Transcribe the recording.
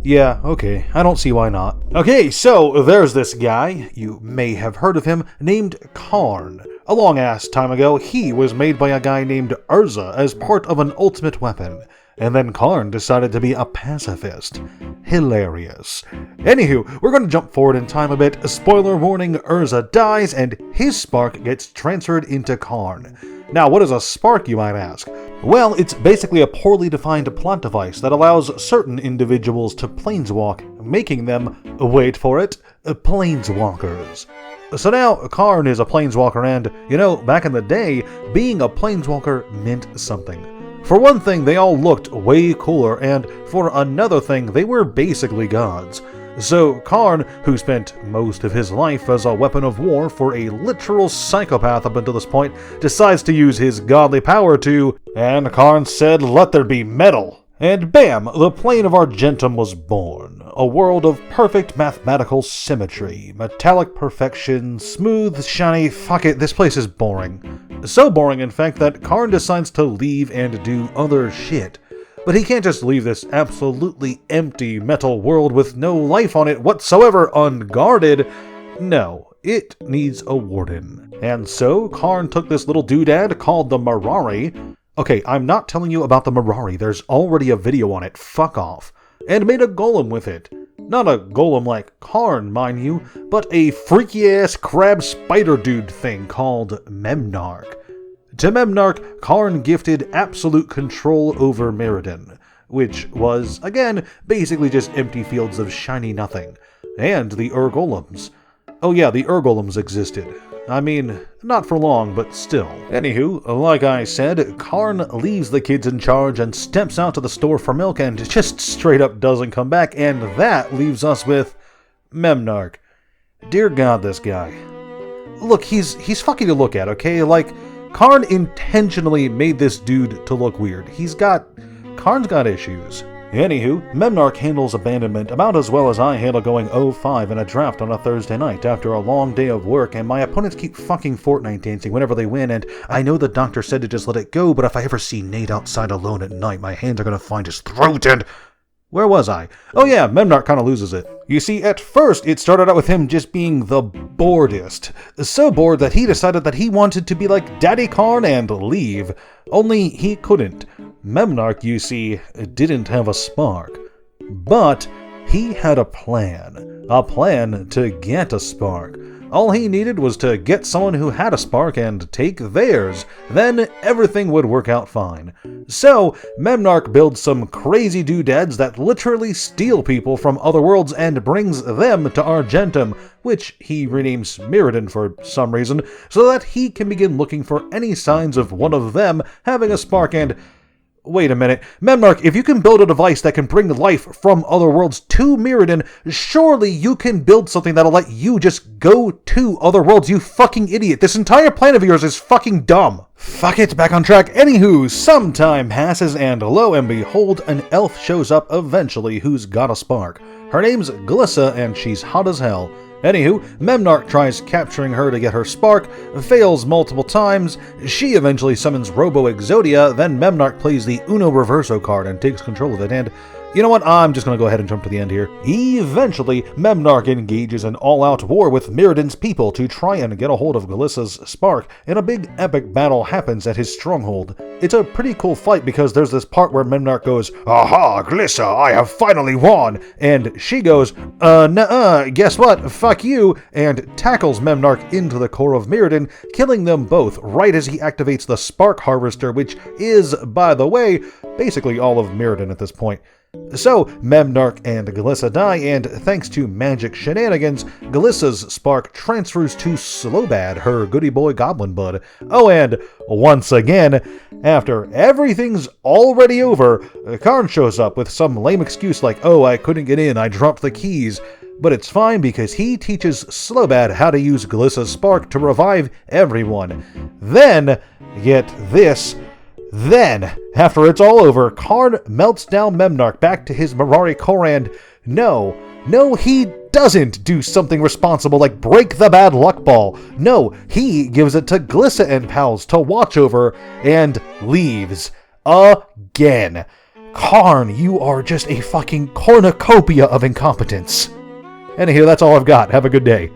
Yeah, okay, I don't see why not. Okay, so there's this guy, you may have heard of him, named Karn. A long-ass time ago, he was made by a guy named Urza as part of an ultimate weapon. And then Karn decided to be a pacifist. Hilarious. Anywho, we're going to jump forward in time a bit. Spoiler warning, Urza dies and his spark gets transferred into Karn. Now, what is a spark, you might ask? Well, it's basically a poorly defined plot device that allows certain individuals to planeswalk, making them, wait for it, planeswalkers. So now, Karn is a planeswalker and, you know, back in the day, being a planeswalker meant something. For one thing, they all looked way cooler, and for another thing, they were basically gods. So Karn, who spent most of his life as a weapon of war for a literal psychopath up until this point, decides to use his godly power to... And Karn said, "Let there be metal." And bam, the plane of Argentum was born. A world of perfect mathematical symmetry, metallic perfection, smooth, shiny, fuck it, this place is boring. So boring, in fact, that Karn decides to leave and do other shit. But he can't just leave this absolutely empty metal world with no life on it whatsoever unguarded. No, it needs a warden. And so Karn took this little doodad called the Mirari. Okay, I'm not telling you about the Mirari, there's already a video on it, fuck off. And made a golem with it. Not a golem like Karn, mind you, but a freaky-ass crab spider dude thing called Memnarch. To Memnarch, Karn gifted absolute control over Mirrodin, which was, again, basically just empty fields of shiny nothing. And the Golems. Oh yeah, the Golems existed. I mean, not for long, but still. Anywho, like I said, Karn leaves the kids in charge and steps out to the store for milk and just straight up doesn't come back, and that leaves us with Memnarch. Dear God, this guy. Look, he's fucking to look at, okay? Like, Karn intentionally made this dude to look weird. Karn's got issues. Anywho, Memnarch handles abandonment about as well as I handle going 0-5 in a draft on a Thursday night after a long day of work, and my opponents keep fucking Fortnite dancing whenever they win, and I know the doctor said to just let it go, but if I ever see Nate outside alone at night, my hands are gonna find his throat and... Where was I? Oh yeah, Memnarch kinda loses it. You see, at first it started out with him just being the boredest. So bored that he decided that he wanted to be like Daddy Karn and leave. Only he couldn't. Memnarch, you see, didn't have a spark. But he had a plan. A plan to get a spark. All he needed was to get someone who had a spark and take theirs. Then everything would work out fine. So, Memnarch builds some crazy doodads that literally steal people from other worlds and brings them to Argentum, which he renames Mirrodin for some reason, so that he can begin looking for any signs of one of them having a spark and... Wait a minute. Memnarch, if you can build a device that can bring life from other worlds to Mirrodin, surely you can build something that'll let you just go to other worlds, you fucking idiot. This entire plan of yours is fucking dumb. Fuck it, back on track. Anywho, some time passes and lo and behold, an elf shows up eventually who's got a spark. Her name's Glissa and she's hot as hell. Anywho, Memnarch tries capturing her to get her spark, fails multiple times, she eventually summons Robo-Exodia, then Memnarch plays the Uno Reverso card and takes control of it, and you know what, I'm just gonna go ahead and jump to the end here. Eventually, Memnarch engages in all-out war with Mirrodin's people to try and get a hold of Glissa's spark, and a big epic battle happens at his stronghold. It's a pretty cool fight because there's this part where Memnarch goes, "Aha, Glissa, I have finally won!" And she goes, nuh-uh, guess what, fuck you, and tackles Memnarch into the core of Mirrodin, killing them both right as he activates the Spark Harvester, which is, by the way, basically all of Mirrodin at this point. So, Memnarch and Glissa die, and thanks to magic shenanigans, Glissa's spark transfers to Slowbad, her goody boy goblin bud. Oh, and once again, after everything's already over, Karn shows up with some lame excuse like, "Oh, I couldn't get in, I dropped the keys." But it's fine because he teaches Slowbad how to use Glissa's spark to revive everyone. Then, get this, then, after it's all over, Karn melts down Memnarch back to his Mirari core and no, he doesn't do something responsible like break the bad luck ball. No, he gives it to Glissa and pals to watch over and leaves. Again. Karn, you are just a fucking cornucopia of incompetence. Anywho, that's all I've got. Have a good day.